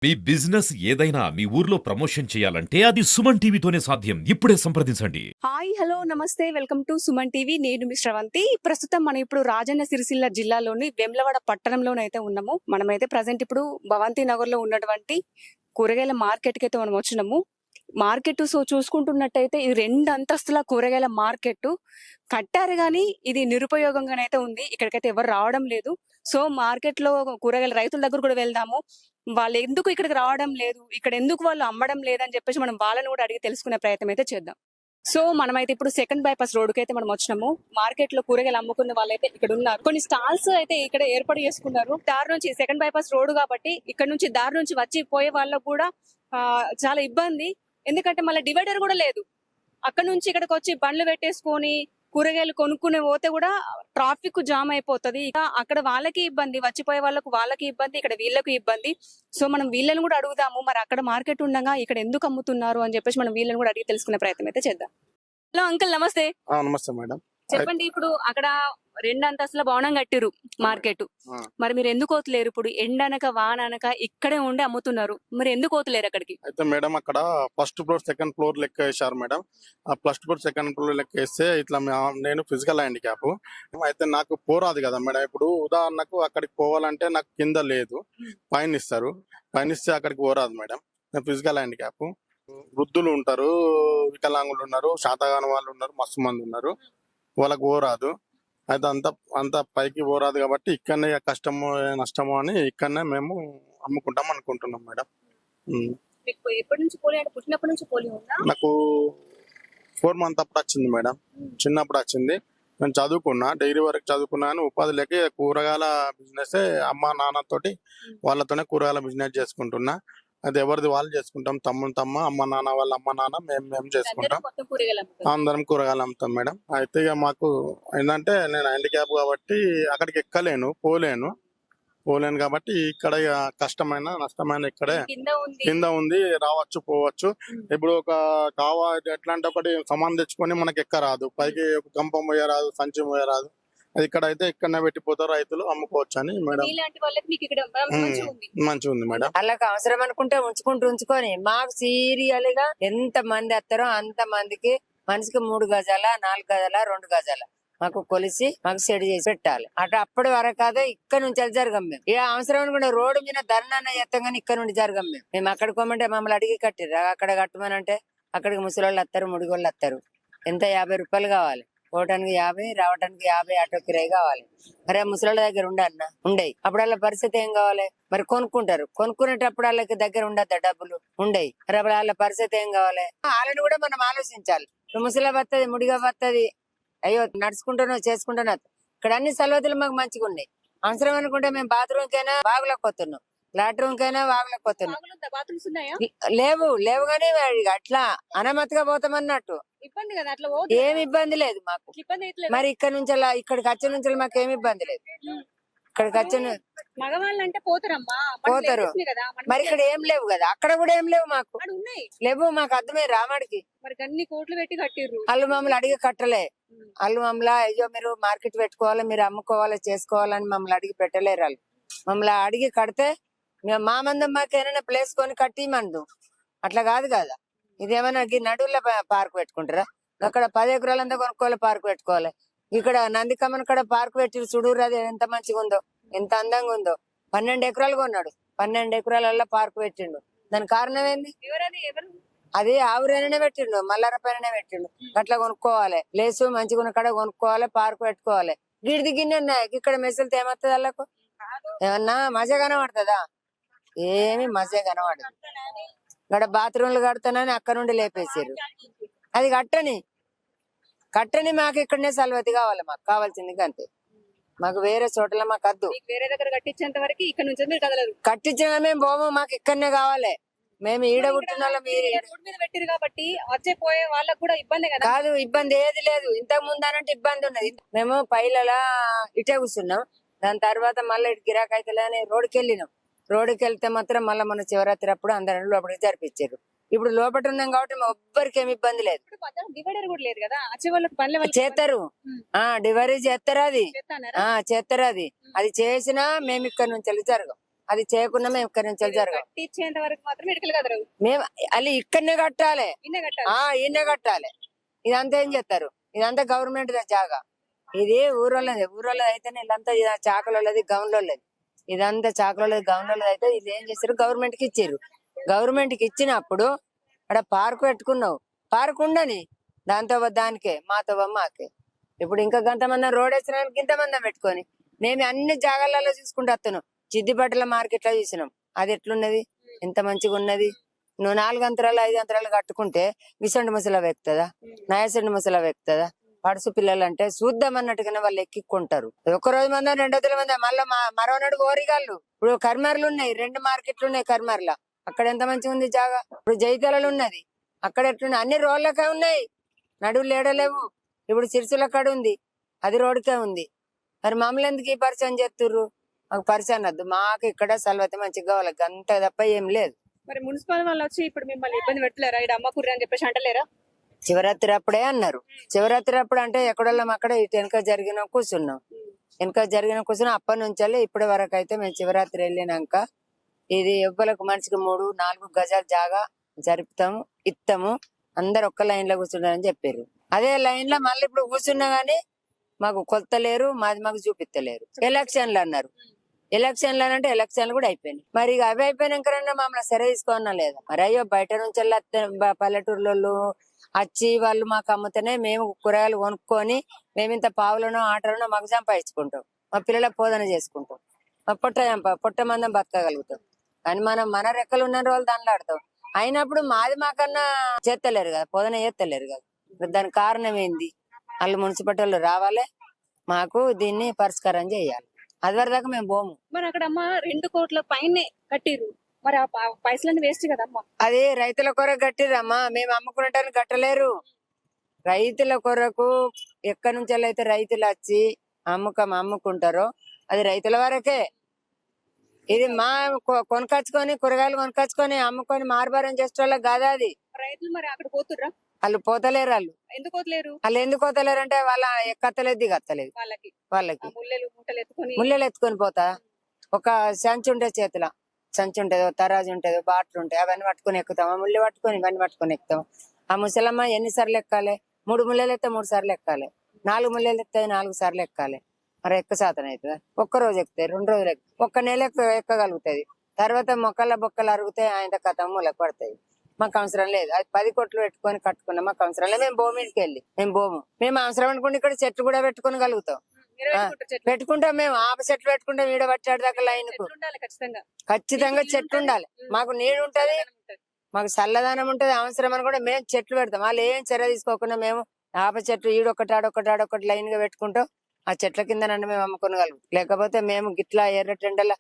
మీ business ఏదైనా మీ ఊర్లో promotion చేయాలంటే అది సుమన్ టీవీతోనే సాధ్యం. ఇప్పుడే సంప్రదించండి. హాయ్ హలో నమస్తే వెల్కమ్ టు సుమన్ టీవీ. నేను మీ శ్రవంతి. ప్రస్తుతం మనం ఇప్పుడు రాజన్న సిరిసిల్ల జిల్లాలోని వేములవాడ పట్టణంలోనైతే ఉన్నాము. మనమైతే ప్రజెంట్ ఇప్పుడు భవంతి నగర్ లో ఉన్నటువంటి కూరగాయల మార్కెట్ కి అయితే మనం వచ్చినాము. మార్కెట్ చూసుకుంటున్నట్టయితే ఇది 2 అంతస్తుల కూరగాయల మార్కెట్ కట్టారు గానీ ఇది నిరుపయోగంగానైతే ఉంది. ఇక్కడికైతే ఎవరు రావడం లేదు. సో మార్కెట్ లో కూరగాయల రైతుల దగ్గర కూడా వెళ్దాము. వాళ్ళు ఎందుకు ఇక్కడికి రావడం లేదు, ఇక్కడ ఎందుకు వాళ్ళు అమ్మడం లేదని చెప్పేసి మనం వాళ్ళని కూడా అడిగి తెలుసుకునే ప్రయత్నం అయితే చేద్దాం. సో మనమైతే ఇప్పుడు సెకండ్ బైపాస్ రోడ్ కి అయితే మనం వచ్చినాము. మార్కెట్ లో కూరగాయలు అమ్ముకున్న వాళ్ళైతే ఇక్కడ ఉన్నారు. కొన్ని స్టాల్స్ అయితే ఇక్కడ ఏర్పాటు చేసుకున్నారు. దారి నుంచి సెకండ్ బైపాస్ రోడ్ కాబట్టి ఇక్కడ నుంచి దారి నుంచి వచ్చి పోయే వాళ్ళకు కూడా చాలా ఇబ్బంది. ఎందుకంటే మళ్ళీ డివైడర్ కూడా లేదు. అక్కడ నుంచి ఇక్కడికి వచ్చి బండ్లు పెట్టేసుకొని కూరగాయలు కొనుక్కునే పోతే కూడా ట్రాఫిక్ జామ్ అయిపోతుంది. ఇక అక్కడ వాళ్ళకి ఇబ్బంది, వచ్చిపోయే వాళ్ళకి ఇబ్బంది, ఇక్కడ వీళ్ళకి ఇబ్బంది. సో మనం వీళ్ళని కూడా అడుగుదాము, మరి అక్కడ మార్కెట్ ఉండగా ఇక్కడ ఎందుకు అమ్ముతున్నారు అని చెప్పేసి మనం వీళ్ళని కూడా అడిగి తెలుసుకునే ప్రయత్నం అయితే చేద్దాం. హలో అంకుల్, నమస్తే. నమస్తే మేడం. చెప్పండి, ఇప్పుడు అక్కడ 2 అంతస్తుల భవనం కట్టిరు మార్కెట్, మరి మీరు ఎందుకు పోతలేరు? ఇప్పుడు ఎండనక వాననక ఇక్కడే ఉండి అమ్ముతున్నారు, మరి ఎందుకు పోతలేరు అక్కడికి? అయితే మేడం అక్కడ ఫస్ట్ ఫ్లోర్ సెకండ్ ఫ్లోర్ లెక్క వేసారు మేడం. ఆ ఫస్ట్ ఫ్లోర్ సెకండ్ ఫ్లోర్ లెక్క వేస్తే ఇట్లా నేను ఫిజికల్ హ్యాండిక్యాప్ అయితే నాకు పోరాదు కదా మేడం. ఇప్పుడు ఉదాహరణకు అక్కడికి పోవాలంటే నాకు కింద లేదు, పైన ఇస్తారు, పైన ఇస్తే అక్కడికి పోరాదు మేడం. నేను ఫిజికల్ హ్యాండిక్యాప్. వృద్ధులు ఉంటారు, వికలాంగులు ఉన్నారు, శాతగాని వాళ్ళు ఉన్నారు, మస్తు మంది ఉన్నారు, వాళ్ళకి పోరాదు. అయితే అంత పైకి పోరాదు కాబట్టి ఇక్కడనే కష్టమో నష్టమో అని ఇక్కడనే మేము అమ్ముకుంటాం అనుకుంటున్నాం మేడం. ఎప్పటి నుంచి పోలీ అంటే పుట్టినప్పటి నుంచి పోలీ ఉందా? నాకు 4 months అప్పుడు వచ్చింది మేడం, చిన్నప్పుడు వచ్చింది. నేను చదువుకున్నా, డిగ్రీ వరకు చదువుకున్నాను. ఉపాధి లేక కూరగాయల బిజినెస్ అమ్మ నాన్నతోటి వాళ్ళతోనే కూరగాయల బిజినెస్ చేసుకుంటున్నా. అది ఎవరిది వాళ్ళు చేసుకుంటాం, తమ్మ అమ్మ నాన్న వాళ్ళ అమ్మ నాన్న మేము చేసుకుంటాం. అందరం కూరగాయలు అమ్ముతాం మేడం. అయితే ఇక మాకు ఏంటంటే నేను హ్యాండిక్యాప్ కాబట్టి అక్కడికి ఎక్కలేను, పోలేను కాబట్టి ఇక్కడ ఇక కష్టమైన నష్టమైన ఇక్కడే కింద ఉంది, రావచ్చు పోవచ్చు. ఇప్పుడు ఎట్లా అంటే ఒకటి సమాన్ తెచ్చుకొని మనకి ఎక్కరాదు, పైకి గంపం పోయరాదు, సంచి పోయరాదు. అది ఇక్కడ అయితే ఇక్కడనే పెట్టిపోతారు రైతులు, అమ్ముకోవచ్చు అని మేడం. మంచిగా ఉంది మేడం. వాళ్ళకి అవసరం అనుకుంటే ఉంచుకొని మాకు సీరియల్ గా ఎంత మంది వస్తారో అంత మందికి మనిషికి 3 గజాల 4 గజాల 2 గజాల మాకు కొలిసి మాకు సెట్ చేసి పెట్టాలి. అప్పటి వరకు అదే ఇక్కడ నుంచి జరగం. మేము ఏ అవసరం అనుకుంటే రోడ్డు మీద ధర్నా చేస్తాం కానీ ఇక్కడ నుండి జరగం. మేము అక్కడికి పోమంటే మమ్మల్ని అడిగి కట్టిర్రు, అక్కడ కట్టమనంటే అక్కడికి ముసలోళ్ళు వస్తారు, ముడిగోళ్ళు వస్తారు. ఎంత 50 రూపాయలు కావాలి, పోవటానికి 50, రావడానికి 50 ఆటో కిరాయి కావాలి. మరి ఆ ముసలాళ్ళ దగ్గర ఉండయి. అప్పుడు వాళ్ళ పరిస్థితి ఏం కావాలి? మరి కొనుక్కుంటారు, కొనుక్కునేటప్పుడు వాళ్ళకి దగ్గర ఉండద్దా డబ్బులు? ఉండయి. మరి అప్పుడు వాళ్ళ పరిస్థితి ఏం కావాలి? వాళ్ళని కూడా మనం ఆలోచించాలి. ముసలి వస్తుంది, ముడిగా వస్తుంది, అయ్యో నడుచుకుంటున్నా చేసుకుంటున్నా. ఇక్కడ అన్ని సలవతులు మాకు మంచిగా ఉన్నాయి. అవసరం అనుకుంటే మేము బాత్రూమ్ కైనా బాగులకు పోతున్నాం, లాట్రూమ్ కైనా బాగులకు పోతున్నాం. లేవు కానీ అట్లా అనమతిగా పోతామన్నట్టు. ఏమి ఇబ్బంది లేదు మాకు. మరి ఇక్కడ నుంచి ఇక్కడికి వచ్చే నుంచి మాకు ఏమి ఇబ్బంది లేదు. ఇక్కడికి వచ్చిన పోతారు. మరి ఇక్కడ ఏం లేవు కదా, అక్కడ కూడా ఏం లేవు మాకు. మాకు అర్థమే రామాడికి వాళ్ళు మమ్మల్ని అడిగి కట్టలే. వాళ్ళు మమ్మల్ని అయ్యో మీరు మార్కెట్ పెట్టుకోవాలి, మీరు అమ్ముకోవాలి, చేసుకోవాలని మమ్మల్ని అడిగి పెట్టలేరు. వాళ్ళు మమ్మల్ని అడిగి కడితే మా మందం మాకు ఏమైనా ప్లేస్ కొని కట్టి మందు అట్లా కాదు కదా. ఇదేమన్నా నడువుల్లో పార్క్ పెట్టుకుంటారా? అక్కడ 10 ఎకరాలంతా కొనుక్కోవాలి, పార్క్ పెట్టుకోవాలి. ఇక్కడ నందికమ్మన్ కూడా పార్క్ పెట్టి చూడరు, అది ఎంత మంచిగా ఉందో, ఎంత అందంగా ఉందో. 12 ఎకరాలు కొన్నాడు, 12 ఎకరాలలో పార్క్ పెట్టిండు. దానికి కారణం ఏంది? అది ఆవురైనా పెట్టిండు, మల్లార పైన పెట్టిండు. అట్లా కొనుక్కోవాలి, ప్లేసు మంచిగా ఉన్న కాడ కొనుక్కోవాలి, పార్క్ పెట్టుకోవాలి. గిడిది గిన్నె ఉన్నాయి, ఇక్కడ మెసులుతో ఏమవుతుంది? వాళ్ళకు ఏమన్నా మజా కనబడుతుందా? ఏమి మజా కనబడదు. ఇక్కడ బాత్రూమ్లు కడతానని అక్కడ నుండి లేపేసారు. అది కట్టని మాకు ఇక్కడనే సలవతి కావాలి, మాకు కావాల్సింది అంతే. మాకు వేరే చోట్ల మాకు వద్దు. వేరే దగ్గర కట్టించేంత వరకు ఇక్కడ నుంచి మీరు కదలరు. కట్టించిన మేము పోము, మాకు ఇక్కడనే కావాలి. మేము ఈడ పుట్టిన పెట్టిరు కాబట్టి వచ్చే పోయే వాళ్ళకు కూడా ఇబ్బంది కదా. కాదు, ఇబ్బంది ఏది లేదు. ఇంతకు ముందు అనంటే ఇబ్బంది ఉన్నది. మేము పైలలా ఇటే కూర్చున్నాం, దాని తర్వాత మళ్ళీ ఇటు గిరాక్ అయితే రోడ్డుకి వెళ్ళినాం. రోడ్డుకి వెళ్తే మాత్రం మళ్ళీ మన శివరాత్రి అప్పుడు అందరూ లోపలికి జరిపించారు. ఇప్పుడు లోపల ఉన్నాం కాబట్టి ఎవ్వరికి ఏమి ఇబ్బంది లేదు. చేస్తారు, డివరీ చేస్తారు, అది చేస్తారు. అది చేసినా మేము ఇక్కడ నుంచి జరగం. అది చేయకుండా మేము ఇక్కడి నుంచి జరగం. కట్టించేంత వరకు మాత్రం ఇటుకలు కదరు. మేము అది ఇక్కడనే కట్టాలి. ఇన్నే కట్టాలి. ఈయనే కట్టాలి. ఇదంతా ఏం చేస్తారు? ఇదంతా గవర్నమెంట్ జాగా. ఇది ఊరోళ్ళది అయితేనే ఇదంతా చాకలోళ్ళది గౌన్లోళ్ళది. ఇదంతా చాకలోళ్ళది గౌన్లోళ్ళది అయితే ఇది ఏం చేస్తారు? గవర్నమెంట్ కి ఇచ్చారు. గవర్నమెంట్ కి ఇచ్చినప్పుడు అక్కడ పార్క్ పెట్టుకున్నావు. పార్క్ ఉండని దాంతో దానికే మాతో మాకే. ఇప్పుడు ఇంకా గంతమంది రోడ్ వేసిన ఇంతమంది పెట్టుకొని మేము అన్ని జాగాలలో చూసుకుంటూ వస్తున్నాం. చిద్దిపట్టల మార్కెట్ లో చూసినాం. అది ఎట్లున్నది? ఎంత మంచిగా ఉన్నది. నువ్వు 4 అంతరాలు 5 అంతరాలు కట్టుకుంటే విసండి ముసలా వెక్తుందా? నయసండి ముసలా వెక్తుందా? పడుసు పిల్లలు అంటే చూద్దాం అన్నట్టుగానే వాళ్ళు ఎక్కిక్కుంటారు. ఒక రోజు మంది 2 రోజుల మంది మళ్ళీ మరోనాడు ఓరిగాళ్ళు. ఇప్పుడు కర్మార్లు ఉన్నాయి, 2 మార్కెట్లు ఉన్నాయి కర్మార్ల. అక్కడ ఎంత మంచిగా ఉంది జాగా. ఇప్పుడు జైతాలలో ఉన్నది, అక్కడ ఎట్లున్నాయి? అన్ని రోడ్లకే ఉన్నాయి, నడువులు ఏడలేవు. ఇప్పుడు సిరిసిల్ల కాడ ఉంది, అది రోడ్డుకే ఉంది. మరి మమ్మల్ని ఎందుకు ఈ పరిచయం చేస్తుర్రు? మాకు పరిచయం వద్దు. మాకు ఇక్కడ సలవతి మంచిగా కావాలి, అంత తప్ప ఏం లేదు. మరి మున్సిపల్ వాళ్ళు వచ్చి ఇప్పుడు మిమ్మల్ని ఇబ్బంది పెట్టలేరా? ఇక్కడ అమ్మకూర్రి అని చెప్పేసి అంటలేరా? శివరాత్రి అప్పుడే అన్నారు. శివరాత్రి అప్పుడు అంటే ఎక్కడోళ్ళం అక్కడ ఇటు వెనక జరిగిన కూర్చున్నాం. వెనక జరిగిన కూర్చున్నాం. అప్పటి నుంచి ఇప్పటి వరకు అయితే మేము శివరాత్రి వెళ్ళినాక ఇది ఎవ్వలకు మనిషికి 3-4 గజాల జాగా జరుపుతాము, ఇస్తాము, అందరు ఒక్క లైన్ లో కూర్చుంటారని చెప్పారు. అదే లైన్ లో మళ్ళీ ఇప్పుడు కూర్చున్నా గానీ మాకు కొలతలేరు, మాకు చూపిస్తలేరు. ఎలక్షన్లు అన్నారు. ఎలక్షన్లు అంటే ఎలక్షన్లు కూడా అయిపోయినాయి. మరి ఇక అవి అయిపోయినాకన్నా మమ్మల్ని సరే తీసుకోవన్నా లేదా? మరి అయ్యో బయట నుంచి పల్లెటూర్లలో వచ్చి వాళ్ళు మాకు అమ్ముతేనే మేము కూరగాయలు కొనుక్కొని మేము ఇంత పావులనో ఆటలనో మాకు సంపాదించుకుంటాం, మా పిల్లల పోదన చేసుకుంటాం, మా పొట్ట మందం బతకగలుగుతాం. కానీ మనం మన రెక్కలు ఉన్న రోజులు దాంట్లో ఆడతాం. అయినప్పుడు మాకన్నా చేస్తలేరు కదా, పోదన చేస్తలేరు కదా. దానికి కారణం ఏంది? వాళ్ళు మున్సిపాలిటీ వాళ్ళు రావాలి, మాకు దీన్ని పరిష్కారం చేయాలి. అది వరదాకా మేము పోము. మరి అక్కడ అమ్మ 2 కోట్ల పైనే కట్టిరు. మరి ఆ పైసలన్నీ వేస్ట్ కదమ్మా. అది రైతుల కొరకు కట్టిరమ్మా, మేము అమ్ముకునేటానికి కట్టలేరు. రైతుల కొరకు ఎక్కడి నుంచి అయితే రైతులు వచ్చి అమ్ముకుంటారో అది రైతుల వరకే. ఇది మా కొనుకొచ్చుకొని కూరగాయలు కొనుకొచ్చుకొని అమ్ముకొని మారుబారం చేసే వాళ్ళకి కాదా అది. రైతులు మరి అక్కడ పోతుర్రా? వాళ్ళు పోతలేరు. ఎందుకు పోతలేరు? వాళ్ళు ఎందుకు పోతలేరు అంటే వాళ్ళ ఎక్కత్తలేదు దిగత్తలేదు. వాళ్ళకి ముళ్ళలు ఎత్తుకొని పోతా. ఒక సంచి ఉంటే చేతిలో సంచి ఉంటదో, తరాజు ఉంటదో, బాటలు ఉంటాయి, అవన్నీ పట్టుకొని ఎక్కుతాం. ఆ ముళ్ళు పట్టుకొని ఇవన్నీ పట్టుకొని ఎక్కుతాం. ఆ ముసలమ్మ ఎన్నిసార్లు ఎక్కాలి? 3 ముళ్ళలు ఎత్తే 3 సార్లు ఎక్కాలి, 4 ముళ్ళలు ఎత్తే 4 సార్లు ఎక్కాలి. మరి ఎక్క శాతం అవుతుందా? 1 రోజు ఎక్కుతాయి, 2 రోజులు ఎక్కుతాయి, 1 నెల ఎక్కగలుగుతుంది. తర్వాత మొక్కల బొక్కలు అరుగుతాయి, ఆయన కథ మూలకు పడతాయి. మాకు అవసరం లేదు. అది 10 కోట్లు పెట్టుకొని కట్టుకున్నాం, మాకు అవసరం లేదు. మేము భూమికి వెళ్ళి మేము అవసరం అనుకుంటే ఇక్కడ చెట్లు కూడా పెట్టుకొని కలుగుతాం. పెట్టుకుంటాం. మేము ఆప చెట్లు పెట్టుకుంటాం. ఈడ పట్టాడు దాకా లైన్ కు ఖచ్చితంగా చెట్లు ఉండాలి. మాకు నీడు ఉంటది, మాకు చల్లదనం ఉంటది. అవసరం అని కూడా మేము చెట్లు పెడతాం. వాళ్ళు ఏం చర్య తీసుకోకుండా మేము ఆప చెట్లు ఈడొకటి ఆడొకటి లైన్ గా పెట్టుకుంటాం. ఆ చెట్ల కింద నన్ను మేము అమ్ముకోగలుగుతాం. లేకపోతే మేము గిట్లా ఎర్రటెండల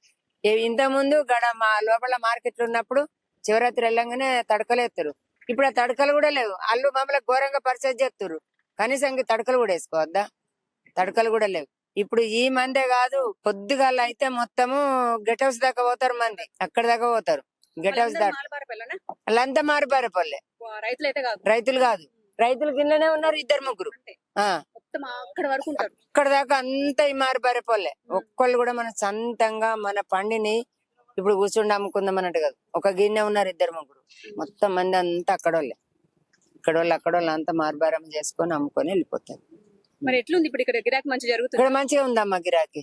ఇంత ముందు గడ మా లోపల మార్కెట్లు ఉన్నప్పుడు శివరాత్రి వెళ్ళంగానే తడకలు ఎత్తారు. ఇప్పుడు ఆ తడకలు కూడా లేవు. వాళ్ళు మమ్మల్ని ఘోరంగా పరిచయం చేస్తారు. కనీసం తడకలు కూడా వేసుకోవద్దా? తడకలు కూడా లేవు. ఇప్పుడు ఈ మందే కాదు, పొద్దుగాల అయితే మొత్తము గెట్ హౌస్ దాకా పోతారు మంది, అక్కడ దాకా పోతారు. గెట్ హౌస్ దాకా వాళ్ళంతా మారిపారేపల్లె. రైతులు కాదు, రైతులు కిందనే ఉన్నారు 2-3. అక్కడ దాకా అంతా ఈ మారిపారేపల్లె. ఒక్కళ్ళు కూడా మన సొంతంగా మన పండిని ఇప్పుడు కూర్చుండి అమ్ముకుందాం అన్నట్టు కాదు. ఒక గిన్నె ఉన్నారు 2-3, మొత్తం మంది అంతా అక్కడోళ్ళు అంతా మారుబారం చేసుకొని అమ్ముకొని వెళ్ళిపోతారు. మరి ఎట్లుంది ఇప్పుడు ఇక్కడ గిరాకీ మంచిగా జరుగుతుంది? ఇక్కడ మంచిగా ఉందమ్మా గిరాకీ.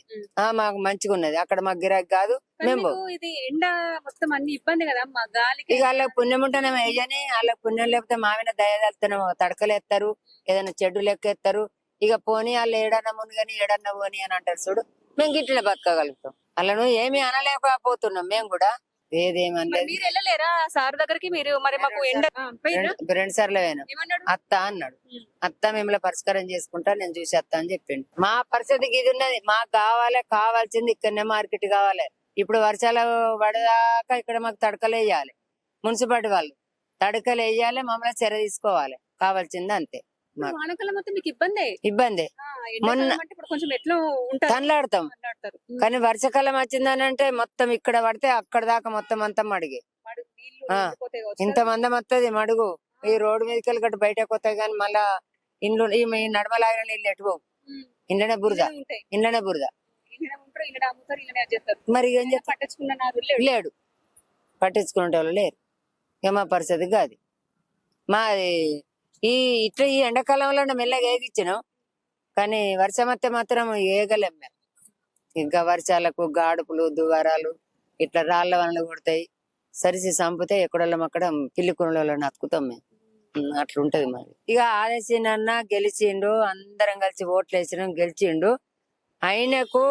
మాకు మంచిగా ఉన్నది. అక్కడ మాకు గిరాకీ కాదు. మేము ఇది ఎండ మొత్తం అన్ని ఇబ్బంది కదా అమ్మా, గాలికి. ఇక వాళ్ళకి పుణ్యం ఉంటేనేమో వేయని, వాళ్ళకి పుణ్యం లేకపోతే మావిన దయదలుతున్నామో తడకలేస్తారు, ఏదైనా చెడ్డు లెక్కేస్తారు. ఇక పోనీ వాళ్ళు ఏడన్నా మునిగని ఏడన్నా పోని అని అంటారు చూడు. మేము గిట్లనే బతకగలుగుతాం. వాళ్ళను ఏమి అనలేకపోతున్నాం. మేము కూడా ఏదేమనలేదు. మీరు వెళ్ళలేరా సార్ దగ్గరికి? మీరు మరి మాకు ఎండ 2 సార్లు పోయినా. అత్త అన్నాడు, అత్త మిమ్మల్ని పరిష్కారం చేసుకుంటా, నేను చూసి అత్త అని చెప్పిండు. మా పరిస్థితికి ఇది ఉన్నది. మాకు కావాల్సింది ఇక్కడనే మార్కెట్ కావాలి. ఇప్పుడు వర్షాలు పడదాకా ఇక్కడ మాకు తడకలు వేయాలి. మున్సిపాలిటీ వాళ్ళు తడకలు వేయాలి, మమ్మల్ని చర్య తీసుకోవాలి. కావాల్సింది అంతే. ఇబ్బంది తనలాడతాం. కానీ వర్షాకాలం వచ్చిందని అంటే మొత్తం ఇక్కడ పడితే అక్కడ దాకా మొత్తం అంతా మడిగి ఇంతమంది వస్తుంది మడుగు. ఈ రోడ్డు మీదకి వెళ్ళి గట్టు బయటకు వస్తాయి. కానీ మళ్ళా ఇండ్లు ఈ నడమలాగిన నీళ్ళు ఎటుపోవు. ఇండ్లనే బురద. ఈయన ఉంటారు, ఈయన అమ్ముతారు, ఈయన చేస్తారు. మరి ఏం చెప్తా పట్టించుకున్న నాదు లేడు. లేడు, పట్టించుకునే వాళ్ళు లేరు. ఇక మా పరిస్థితి కాదు. మాది ఇట్లా ఈ ఎండాకాలంలో మెల్లగా ఏగిచ్చినాం, కానీ వర్షం వస్తే మాత్రం ఏగలేం మేము. ఇంకా వర్షాలకు గాడుపులు దువారాలు ఇట్లా రాళ్ల వనలు కొడతాయి, సరిసి చంపితే ఎక్కడోళ్ళం అక్కడ పిల్లి కుణలలో నక్కుతాం మేము. అట్లుంటది మరి. ఇక ఆదేశీనన్న గెలిచిండు, అందరం కలిసి ఓట్లు వేసినాం, గెలిచిండు. ఆయనకు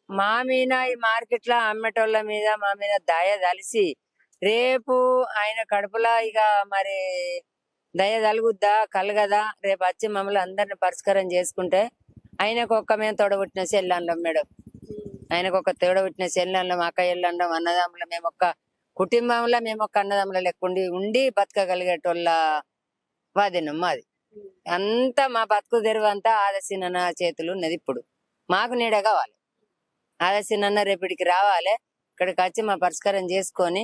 మా మీద ఈ మార్కెట్ లో అమ్మేటోళ్ళ మీద మా మీద దయ తలిసి రేపు ఆయన కడుపులా ఇక మరి దయ తలుగుద్దా కలగదా, రేపు వచ్చి మమ్మల్ని అందరిని పరిష్కారం చేసుకుంటే ఆయనకు ఒక్క మేము తోడబుట్టిన చెల్లెళ్ళం మేడం, ఆయనకు ఒక తోడబుట్టిన చెల్లెళ్ళం, అక్క ఎల్లండం, అన్నదమ్ముల మేము ఒక్క కుటుంబంలో మేము ఒక్క అన్నదమ్ముల లెక్కుండి ఉండి బతకగలిగేటోళ్ళ వాదినం మాది. అంతా మా బతుకు తెరువు అంతా ఆదర్శినన్న చేతులు ఉన్నది. ఇప్పుడు మాకు నీడ కావాలి, ఆదర్శినన్న రేపటికి రావాలి, ఇక్కడికి వచ్చి మా పరిష్కారం చేసుకొని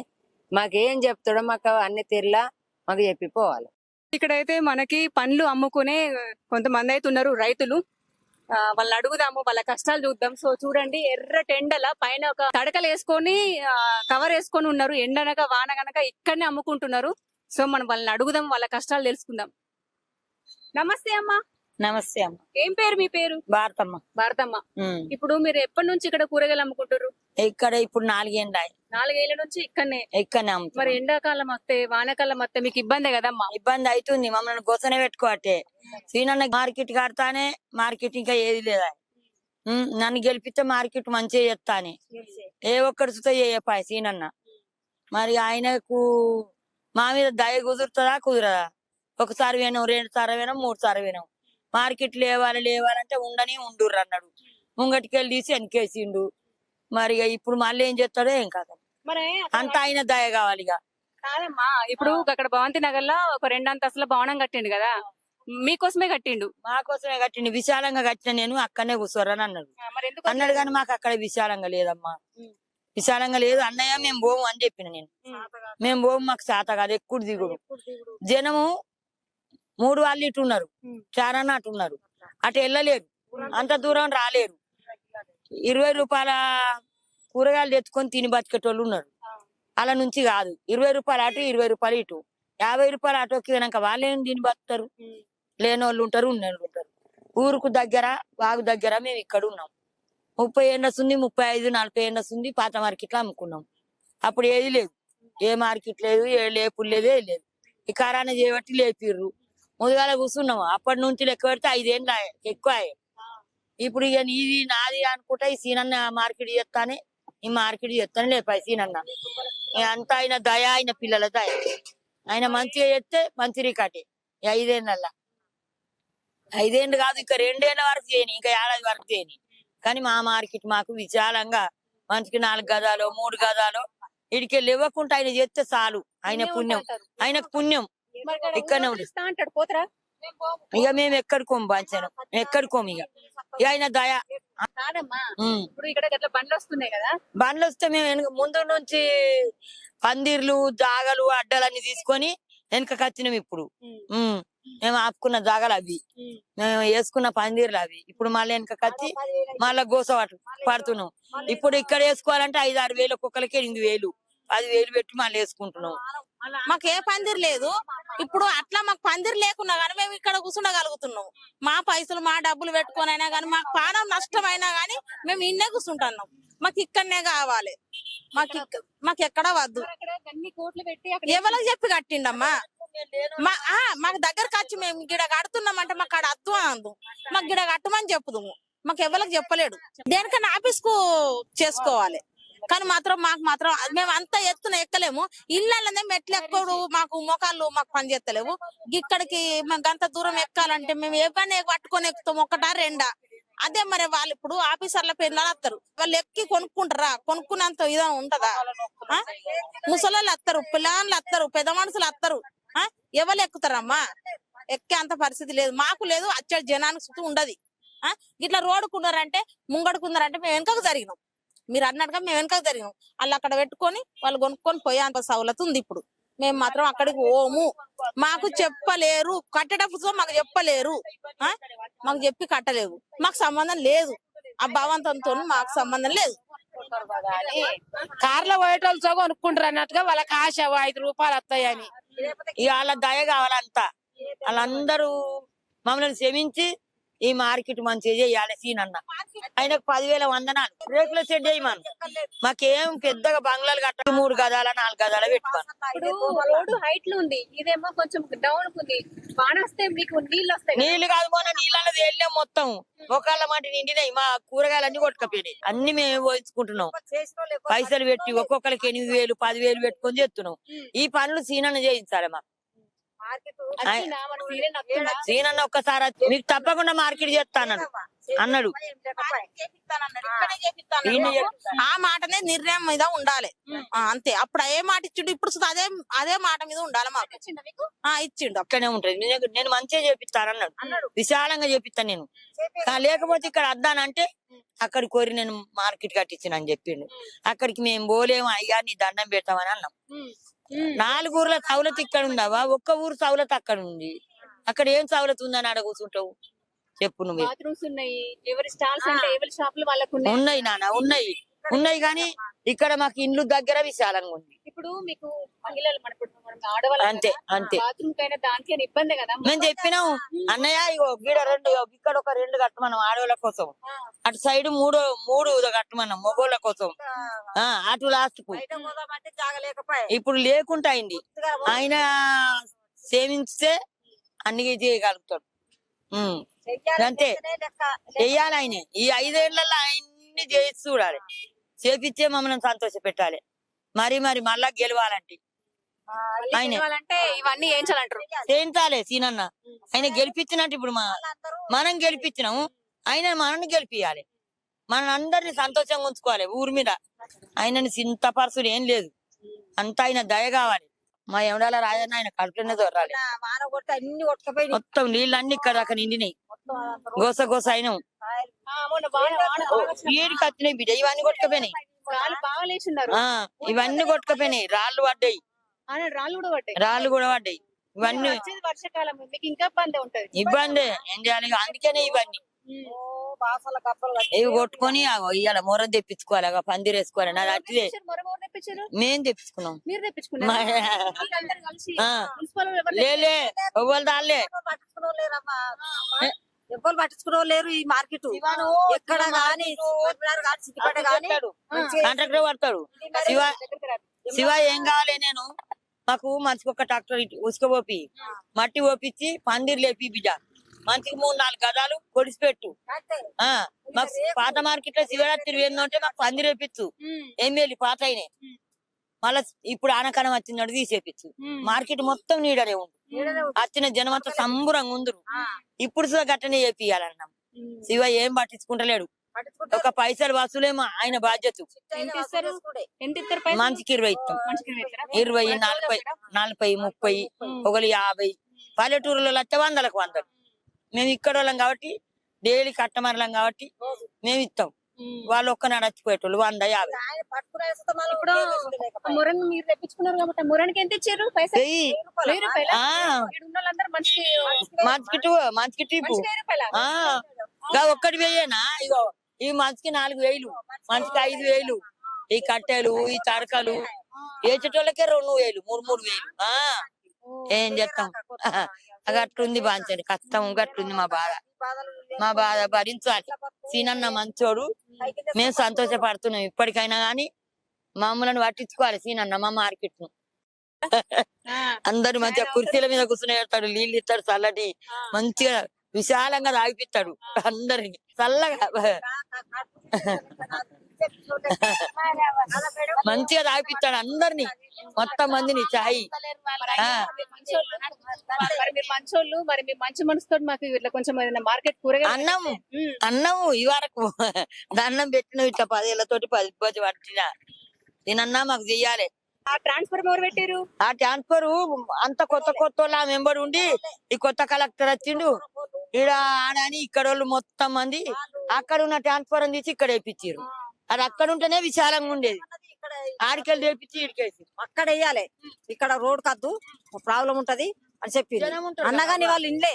మాకేం చెప్తాడో మాకు అన్ని తీరులా మాకు చెప్పిపోవాలి. ఇక్కడైతే మనకి పండ్లు అమ్ముకునే కొంతమంది అయితే ఉన్నారు రైతులు. వాళ్ళని అడుగుదాము, వాళ్ళ కష్టాలు చూద్దాం. సో చూడండి, ఎర్ర టెండల పైన ఒక తడకలు వేసుకొని కవర్ వేసుకొని ఉన్నారు. ఎండనక వాన గనక ఇక్కడనే అమ్ముకుంటున్నారు. సో మనం వాళ్ళని అడుగుదాం, వాళ్ళ కష్టాలు తెలుసుకుందాం. నమస్తే అమ్మా. నమస్తే అమ్మ. ఏం పేరు మీ పేరు? భారతమ్మ. భారతమ్మ. ఇప్పుడు మీరు ఎప్పటి నుంచి ఇక్కడ కూరగాయలు అమ్ముకుంటారు? ఇక్కడ ఇప్పుడు 4 ఏళ్ళు 4 ఏళ్ల నుంచి ఇక్కడనే అమ్ముతాం. మరి ఎండాకాలం వస్తే వానాకాలం వస్తే మీకు ఇబ్బందే కదమ్మా? ఇబ్బంది అవుతుంది, మమ్మల్ని గోసనే పెట్టుకోవట్టే. సీనన్న మార్కెట్ కడతానే, మార్కెట్ ఇంకా ఏది లేదా. నన్ను గెలిపిస్తే మార్కెట్ మంచిగా చేస్తానే, ఏ ఒక్కడి సుతో చేయపాయ సీనన్న. మరి ఆయనకు మా మీద దయ కుదురుతుందా కుదరదా? ఒకసారి వినం, 2 సార్లు వినం, 3 సార్లు వినం. మార్కెట్ లేవాలంటే ఉండని ఉండుర్రు అన్నాడు, ముంగటికెళ్ళి తీసి వెనకేసిండు. మరి ఇప్పుడు మళ్ళీ ఏం చేస్తాడో ఏం కాదు. మరి అంత ఆయన దయ కావాలి. ఇక కాదమ్మా, ఇప్పుడు అక్కడ భవంతి నగర్ లో ఒక 2 అంతస్తుల భవనం కట్టిండు కదా, మీకోసమే కట్టిండు? మా కోసమే కట్టిండు, విశాలంగా కట్టిన, నేను అక్కడనే కూర్చోరని అన్నాడు. మరి ఎందుకు అన్నాడు కానీ మాకు అక్కడ విశాలంగా లేదమ్మా, విశాలంగా లేదు అన్నయ్య, మేము పోము అని చెప్పిన నేను. మేము పోము, మాకు శాత కాదు ఎక్కుడు దిగుడు. జనము 3 వాళ్ళు ఇటు ఉన్నారు, చారన్న అటు ఉన్నారు, అటు వెళ్ళలేరు, అంత దూరం రాలేరు. 20 రూపాయల కూరగాయలు తెచ్చుకొని తిని బతికేటోళ్ళు ఉన్నారు. అలా నుంచి కాదు, 20 రూపాయలు అటు 20 రూపాయలు ఇటు, 50 రూపాయలు ఆటోకి కనుక వాళ్ళేం తిని బతుకుతారు? లేనోళ్ళు ఉంటారు, ఉన్నోళ్ళు ఉంటారు. ఊరుకు దగ్గర వాగు దగ్గర మేము ఇక్కడ ఉన్నాం. 30 ఏళ్ళ ఉంది, 35 40 ఏళ్ళ ఉంది. పాత మార్కెట్లో అమ్ముకున్నాం. అప్పుడు ఏది లేదు, ఏ మార్కెట్ లేదు, ఏ లేపులు లేదు, ఏ లేదు. ఈ కరానా చేయబట్టి లేపిర్రు, ముందుగాల కూర్చున్నాము. అప్పటి నుంచి లెక్క పెడితే 5 ఏళ్ళు ఎక్కువ. ఇప్పుడు ఇక నీది నాది అనుకుంటా ఈ సీనన్న మార్కెట్ చేస్తానే, ఈ మార్కెట్ చేస్తానే లేపాయి సీనన్న. అంతా ఆయన దయ, ఆయన పిల్లల దయ. ఆయన మంచిగా చేస్తే మంచి రికార్డే. 5 ఏళ్ళ 5 ఏళ్ళు కాదు, ఇంకా 2 ఏళ్ళ వరకు చేయని, ఇంకా ఏడాది వరకు చేయని. కానీ మా మార్కెట్ మాకు విశాలంగా మంచికి 4 గదాలు 3 గదాలు ఇడికెళ్ళి ఇవ్వకుండా ఆయన చేస్తే చాలు. ఆయన పుణ్యం, ఆయనకు పుణ్యం. ఇక్కడనే అంటాడు పోతరా? ఇక మేము ఎక్కడికోము, బాంచాను ఎక్కడికోము. ఇక ఆయన దయ. ఇప్పుడు ఇక్కడ బండ్లు వస్తున్నాయి కదా, బండ్లు వస్తే మేము ముందు నుంచి పందిర్లు జాగలు అడ్డలన్నీ తీసుకొని వెనక కచ్చినాం. ఇప్పుడు మేము ఆపుకున్న జాగలు అవి, మేము వేసుకున్న పందిర్లు అవి. ఇప్పుడు మళ్ళీ వెనక కచ్చి మళ్ళా గోస పడుతున్నాం. ఇప్పుడు ఇక్కడ వేసుకోవాలంటే 5-6 వేలు, ఒక్కొక్కరికి 8,000 10,000 పెట్టి మళ్ళీ వేసుకుంటున్నాం. మాకు ఏ పందిరి లేదు. ఇప్పుడు అట్లా మాకు పందిరి లేకున్నా గానీ మేము ఇక్కడ కూర్చుండగలుగుతున్నాం. మా పైసలు మా డబ్బులు పెట్టుకొని అయినా గానీ, మాకు ప్రాణం నష్టం అయినా గానీ మేము ఇన్నే కూర్చుంటున్నాం. మాకు ఇక్కడనే కావాలి, మాకు ఎక్కడ వద్దు. ఎవరికి చెప్పి కట్టిండమ్మా? మాకు దగ్గరకు వచ్చి మేము గిడ కడుతున్నాం అంటే మాకు ఆడ అద్దు అందు, మాకు గిడ కట్టమని చెప్పుదుము. మాకు ఎవరికి చెప్పలేడు. దేనికన్నా ఆఫీస్ కు చేసుకోవాలి, కానీ మాత్రం మాకు మేము అంత ఎత్తున ఎక్కలేము. ఇళ్ళనే మెట్లు ఎక్కడు, మాకు మోకాళ్ళు మాకు పని చేస్తలేవు. ఇక్కడికి మాకు అంత దూరం ఎక్కాలంటే మేము ఎవరిని పట్టుకొని ఎక్కుతాం, 1 2. అదే మరి వాళ్ళు ఇప్పుడు ఆఫీసర్ల పేర్లు వస్తారు, వాళ్ళు ఎక్కి కొనుక్కుంటారా? కొనుక్కున్నంత ఇదా ఉంటదా? ముసలోళ్ళు వస్తారు, పిల్లలు వస్తారు, పెద్ద మనుషులు వస్తారు, ఎవరు ఎక్కుతారమ్మా? ఎక్కే అంత పరిస్థితి లేదు, మాకు లేదు, వచ్చే జనానికి చుట్టూ ఉండదు. ఇట్లా రోడ్డుకున్నారంటే ముంగడుకున్నారంటే మేము వెనకకు జరిగినాం. మీరు అన్నట్టుగా మేము వెనకకు జరిగినాం. వాళ్ళు అక్కడ పెట్టుకొని వాళ్ళు కొనుక్కొని పోయే అంత సౌలత ఉంది. ఇప్పుడు మేము మాత్రం అక్కడికి పోము, మాకు చెప్పలేరు. కట్టేటప్పుడు మాకు చెప్పలేరు, మాకు చెప్పి కట్టలేవు, మాకు సంబంధం లేదు. ఆ భవంతంతో మాకు సంబంధం లేదు. కార్లో పోయేటోళ్ళు సో కొనుక్కుంటారు అన్నట్టుగా వాళ్ళకి ఆశ 5 రూపాయలు వస్తాయని. ఇక వాళ్ళ దయ కావాలంతా వాళ్ళందరూ మమ్మల్ని క్షమించి ఈ మార్కెట్ మంచిగా చేయాలి సీనన్న. ఆయనకు 10,000 వందనాలు. రేకుల షెడ్ వేయమను, మాకేం పెద్దగా బంగ్లాలు కట్ట 3 గదాల 4 గదాల పెట్టుకోను. ఇప్పుడు రోడ్డు హైట్ లో ఉంది, ఇదేమో కొంచెం డౌన్ ఉంది. వాన వస్తే మీకు నీళ్ళు వస్తాయి. నీళ్లు కాదు, మొన్న నీళ్ళలో వెళ్ళాం మొత్తం ఒకళ్ళ మాట నిండినాయి. మా కూరగాయలన్నీ కొట్టుకపోయినాయి. అన్ని మేము పోయించుకుంటున్నాం. పైసలు పెట్టి ఒక్కొక్కరికి 8,000 10,000 పెట్టుకొని చేస్తున్నాం. ఈ పనులు సీనన్న చేయించాలి మాకు. వచ్చిందా? మన సీరియల్ నచ్చిందా? సీనన్న ఒక్కసారి వచ్చి మీకు తప్పకుండా మార్కెట్ చేస్తాను అన్నాడు. ఇక్కడే చేపిస్తానన్నాడు. ఆ మాటనే నిర్ణయం మీద ఉండాలి. అంతే. అప్పుడు ఏ మాట ఇచ్చిండు, ఇప్పుడు అదే మాట మీద ఉండాలి మాకు. ఇచ్చిండు. అక్కడనే ఉంటది. నేను మంచిగా చేపిస్తానన్నాడు. విశాలంగా చేపిస్తాను నేను. లేకపోతే ఇక్కడ వద్దానంటే అక్కడికి కోరి నేను మార్కెట్ కట్టించిన అని చెప్పిండు. అక్కడికి మేము పోలేము అయ్యా, నీ దండం పెడతామని అన్నాం. 4 ఊర్ల సౌలత్ ఇక్కడ ఉందావా? ఒక్క ఊరు సౌలత్ అక్కడ ఉంది. అక్కడ ఏం సౌలత్ ఉందని ఆడ కూర్చుంటావు చెప్పు నువ్వు. బాత్రూమ్స్ ఉన్నాయి, ఎవరి స్టాల్స్ అంటే ఎవరి షాపులు వాళ్ళకు ఉన్నాయి. ఉన్నాయి నాన్న, ఉన్నాయి కానీ ఇక్కడ మాకు ఇండ్లు దగ్గర విశాలంగా ఉంది. ఇప్పుడు మీకు మహిళలు మనం ఆడవాళ్ళు అంతే అంతే. బాత్రూమ్ కైనా దానికి ఇబ్బంది కదా. మేము చెప్పినాం అన్నయ్య, ఇగో గీడ 2, ఇక్కడ ఒక 2 కట్టమన్నాం ఆడవాళ్ళ కోసం, అటు సైడ్ 3 కట్టమన్నాం మగోళ్ళ కోసం. అటు లాస్ట్ కు ఇప్పుడు లేకుండా అయింది. ఆయన సేవించితే అన్ని చేయగలుగుతాడు. అంతే చెయ్యాలి. ఆయన ఈ 5 ఏళ్లలో ఆయన్ని చేసి చూడాలి, చేపిచ్చే మమ్మల్ని సంతోష పెట్టాలి. మరి మళ్ళా గెలవాలంటే ఆయన అంటే ఇవన్నీ ఏం చేయాలంటారు? చేయించాలి సీనన్న. ఆయన గెలిపించినట్టు ఇప్పుడు మనం గెలిపించినాము, ఆయన మనల్ని గెలిపియాలి. మన అందరిని సంతోషంగా ఉంచుకోవాలి. ఊరి మీద ఆయనని చింతపరచుడు ఏం లేదు. అంతా ఆయన దయ కావాలి. మా ఎవడాల రాజన్న ఆయన కడుపులోనే దొరాలి. మొత్తం నీళ్ళన్నీ ఇక్కడ దాకా నిండినాయి. గోస అయినాం. వీడికి వచ్చినాయి బిడ్డ, ఇవన్నీ కొట్టుకపోయినాయి. ఇవన్నీ కొట్టుకపోయినాయి. రాళ్ళు పడ్డాయి, రాళ్ళు కూడా పడ్డాయి. ఇవన్నీ వర్షాకాలం మీకు ఇంకా ఇబ్బంది ఉంటది. ఇబ్బంది ఏం చేయాలి? అందుకనే ఇవన్నీ ఇవి కొట్టుకొని ఇవాళ మొర తెప్పించుకోవాలి, పందిరి వేసుకోవాలి. నాది అట్టిదే మేం తెప్పించుకున్నాం. లేలే ఎవ్వరు దాలే ఎవరు పట్టించుకునే లేరు ఈ మార్కెట్. ఎక్కడ గానీ కాంట్రాక్టర్ పడతాడు. శివ ఏం కావాలి? నేను మాకు మంచిగా ఒక ట్రాక్టర్ ఉసుక పోపి మట్టి పోపించి పందిరి లేపి బిడ్డ, మంచికి 3-4 గదాలు పొడిసిపెట్టు. మాకు పాత మార్కెట్ లో శివరాత్రి ఏందంటే మాకు పందిరి వేపించు. ఏం వేయాలి పాత అయినాయి. మళ్ళా ఇప్పుడు ఆనకాలం వచ్చిందంటే తీసేపించు. మార్కెట్ మొత్తం నీడనే ఉండు. వచ్చిన జనం అంతా సంబురంగా ఉందరు. ఇప్పుడు సుధా గట్టనే చేపియాలన్నాం. శివ ఏం పట్టించుకుంటలేడు. ఒక పైసలు వసూలేమో ఆయన బాధ్యత. మంచికి 20 ఇస్తాం. 20, 40, 30, ఒకరు 50. పల్లెటూరులో వస్తే 100లకు 100. మేము ఇక్కడ వాళ్ళం కాబట్టి డైలీ కట్టమరలం కాబట్టి మేము ఇస్తాం. వాళ్ళు ఒక్కనాడు వచ్చిపోయేటోళ్ళు 100, 50. మురణ్ మీరు తెప్పించుకున్నారు కాబట్టి మురణ్కి ఎంత ఇచ్చారు? మంచికి ఒక్కటి వేయేనా? ఇగో ఈ మంచికి 4,000, మంచికి 5,000. ఈ కట్టెలు ఈ తరకలు వేసేటోళ్ళకే 2,000, 3,000. ఏం చేస్తాం? గట్టుంది బాంచండి, కష్టం గట్టుంది. మా బాధ భరించాలి. సీనన్న మంచోడు, మేము సంతోషపడుతున్నాం. ఇప్పటికైనా గాని మమ్మల్ని పట్టించుకోవాలి సీనన్న. మా మార్కెట్ ను అందరు మంచిగా కుర్చీల మీద కూర్చుని పెడతాడు, నీళ్ళు ఇస్తాడు, చల్లటి మంచిగా విశాలంగా తాగిపిస్తాడు అందరికి చల్లగా. మంచిగా తాగిపిస్తాడు అందరిని, మొత్తం మందిని చాయ్. మంచోళ్ళు మరి మీ మంచి మనసుతో మాకు ఇట్లా కొంచెం మార్కెట్ కూరగాయలు అన్నము ఈ వరకు దండం పెట్టిన ఇట్లా 10 ఏళ్లతోటి 10 పట్టినా నేనన్నా మాకు చెయ్యాలి. ఆ ట్రాన్స్ఫర్ ఎవరు పెట్టారు? ఆ ట్రాన్స్ఫర్ అంత కొత్త మెంబర్ ఉండి ఈ కొత్త కలెక్టర్ వచ్చిండు ఈడ ఆడని ఇక్కడ వాళ్ళు మొత్తం మంది అక్కడ ఉన్న ట్రాన్స్ఫర్ తీసి ఇక్కడ వేయించారు. అది అక్కడ ఉంటేనే విశాలంగా ఉండేది. ఆడికెళ్ళి వేపించి ఇడికేసి అక్కడ వేయాలి. ఇక్కడ రోడ్ కద్దు ప్రాబ్లం ఉంటది అని చెప్పి అన్నగాని వాళ్ళు ఇండ్లే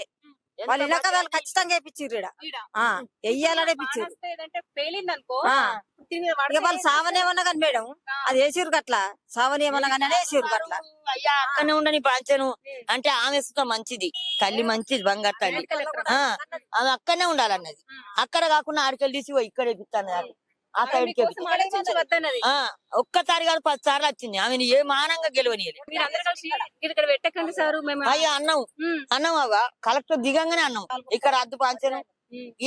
వాళ్ళు ఇనకదాలు ఖచ్చితంగా వేయించారు వెయ్యాలనే పిచ్చారు పేలిందనుకో ఇక వాళ్ళు సావనేమన్నా కానీ మేడం అది వేసిరు గట్లా సావనేమన్నా కానీ వేసిరు గట్లా అయ్యా అక్కడనే ఉండని పంచను అంటే ఆమె సుత మంచిది తల్లి మంచిది బంగారు తల్లి ఆమె అక్కడనే ఉండాలన్నది అక్కడ కాకుండా ఆడికెళ్ళి తీసి ఇక్కడ ఎక్కిస్తాను ఆ సైడ్కి ఒక్కసారి కాదు 10 సార్లు వచ్చింది ఆమెను ఏ మానంగా గెలవనీయలేదు మీరందరూ కలిసి ఇక్కడ పెట్టకండి సార్ మేము అయ్యా అన్నం అవ్వ కలెక్టర్ దిగంగానే అన్నం ఇక్కడ అద్దు పాంచను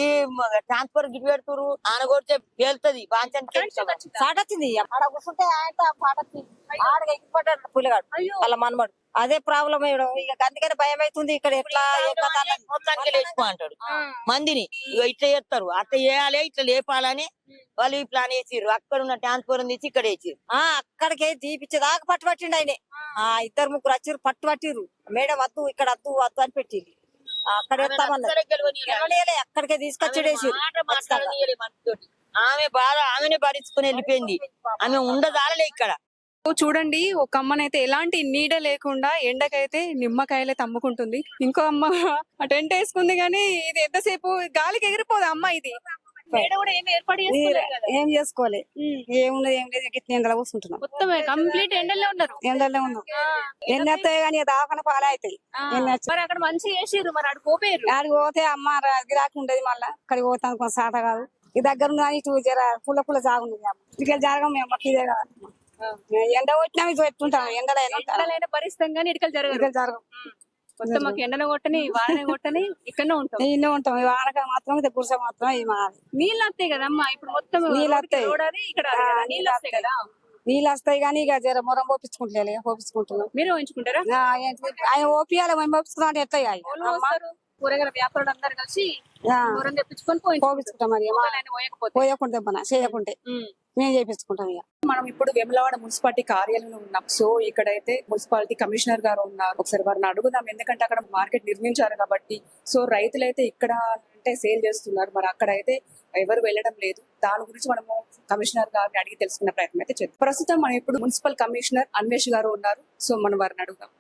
ఈ ట్రాన్స్ఫర్ గిట్ పెడుతురు ఆనగొడితే పేలుతుంది పాంచానికి సాట వచ్చింది ఆడ కూర్చుంటే ఆయన పాట ఆడగా ఎక్కిపడ్డాడు పులిగాడు వాళ్ళ మనమడు అదే ప్రాబ్లం ఇక అందుకని భయం అవుతుంది ఇక్కడ ఎట్లా మొత్తానికి లేచిపో అంటాడు మందిని ఇక ఇట్లా చేస్తారు అట్లా చేయాలి ఇట్లా లేపాలని వాళ్ళు ఈ ప్లాన్ వేసిర్రు అక్కడ ఉన్న ట్రాన్స్ఫర్ తీసి ఇక్కడ వేసిర్రు అక్కడికి తీపిచ్చేదాకా పట్టు పట్టిండు ఆయన ఇద్దరు ముగ్గురు వచ్చిర్రు పట్టు పట్టిర్రు మేడం వద్దు ఇక్కడ వద్దు వద్దు అని పెట్టింది అక్కడ గెలవనీయలే అక్కడికే తీసుకొచ్చేసి ఆమె బాధ ఆమెనే భరించుకుని వెళ్ళిపోయింది ఆమె ఉండదాలే ఇక్కడ చూడండి ఒక అమ్మనైతే ఎలాంటి నీడ లేకుండా ఎండకైతే నిమ్మకాయలే తమ్ముకుంటుంది ఇంకో అమ్మ టెంట్ వేసుకుంది కానీ ఇది ఎంతసేపు గాలికి ఎగిరిపోదు అమ్మ ఇది ఏం చేసుకోవాలి ఏమున్నది ఏం లేదు గిట్ల ఎండలో కూర్చుంటున్నాం మొత్తం కంప్లీట్ ఎండల్లో ఉన్నారు ఎండలో ఉన్నాం ఎన్ని వస్తాయి కానీ దావకన పాలే అవుతాయి మరి అక్కడ మంచిగా చేసిర్రు మరి అక్కడ పోపోయారు ఆడికి పోతే అమ్మ గిరాకి ఉండదు మళ్ళా అక్కడికి పోతే అనుకో సాట కాదు ఈ దగ్గర ఉన్న ఇటు జర పుల్ల జాగుంది ఇటుకెళ్ళి జరగం మేము మాకు ఇదే కదా ఎండ కొట్టినా ఇది పెట్టుకుంటాం ఎండలైనా భరిస్తాం కానీ ఇటుకలు జరగదు మొత్తం మాకు ఎండను కొట్టని వాన కొట్టని ఇక్కడనే ఉంటాం ఇన్నే ఉంటాం ఈ వానక మాత్రం గురిస మాత్రం ఈ నీళ్ళు వస్తాయి కదమ్మా ఇప్పుడు మొత్తం నీళ్ళు వస్తాయి ఇక్కడ నీళ్ళు వస్తాయి కదా నీళ్ళు వస్తాయి కానీ ఇక జర మొరం పోపించుకుంటున్నాం మీరు ఉంచుకుంటారా ఆయన ఓపియాలి మేము పోపించుకున్నాం అంటే ఎట్లా కూరగాయల వ్యాపారులు అందరు కలిసి కూరని తెప్పించుకొని పోపించుకుంటాం మరి పోయకుండా చేయకుంటే మేము చేపించుకుంటాం ఇక మనం ఇప్పుడు వేములవాడ మున్సిపాలిటీ కార్యాలయంలో ఉన్నాం సో ఇక్కడైతే మున్సిపాలిటీ కమిషనర్ గారు ఉన్నారు ఒకసారి వారిని అడుగుదాం ఎందుకంటే అక్కడ మార్కెట్ నిర్మించారు కాబట్టి సో రైతులైతే ఇక్కడ అంటే సేల్ చేస్తున్నారు మరి అక్కడైతే ఎవరు వెళ్ళడం లేదు దాని గురించి మనము కమిషనర్ గారిని అడిగి తెలుసుకున్న ప్రయత్నం అయితే చేద్దాం ప్రస్తుతం మనం ఇప్పుడు మున్సిపల్ కమిషనర్ అన్వేష్ గారు ఉన్నారు సో మనం వారిని అడుగుదాం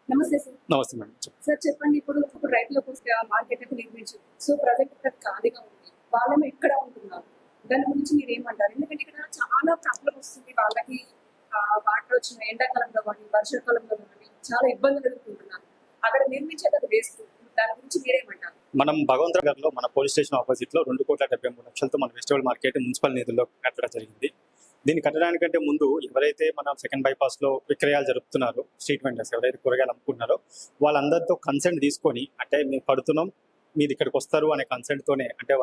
నమస్తే సార్ నమస్తే మేడం సార్ చెప్పండి ఇప్పుడు రైతులకు మార్కెట్ అయితే నిర్మించారు సో ప్రజెంట్ ఇక్కడ ఖాళీగా ఉంది వాళ్ళేమో ఇక్కడ ఉంటున్నారు దాని గురించి మీరు ఏమంటారు ఎందుకంటే ఇక్కడ చాలా ప్రాబ్లం వస్తుంది వాళ్ళకి వాటర్ వచ్చిన ఎండాకాలంలో కానీ వర్షాకాలంలో కానీ చాలా ఇబ్బందులు ఎదుర్కొంటున్నారు అక్కడ నిర్మించేది వేస్ట్ దాని గురించి మీరేమంటారు మనం భగవంత్ నగర్ లో మన పోలీస్ స్టేషన్ ఆపోజిట్ లో 2,73,00,000తో మన వెజిటబుల్ మార్కెట్ మున్సిపల్ నిధుల్లో కట్టడం జరిగింది దీన్ని కట్టడానికంటే ముందు ఎవరైతే మన సెకండ్ బైపాస్ లో విక్రయాలు జరుపుతున్నారో స్ట్రీట్ వెండర్స్ ఎవరైతే కూరగాయలు అమ్ముకున్నారో వాళ్ళందరితో కన్సెంట్ తీసుకొని అంటే మేము పడుతున్నాం మీరు ఇక్కడికి వస్తారు అనే కన్సెంట్ తోనే అంటే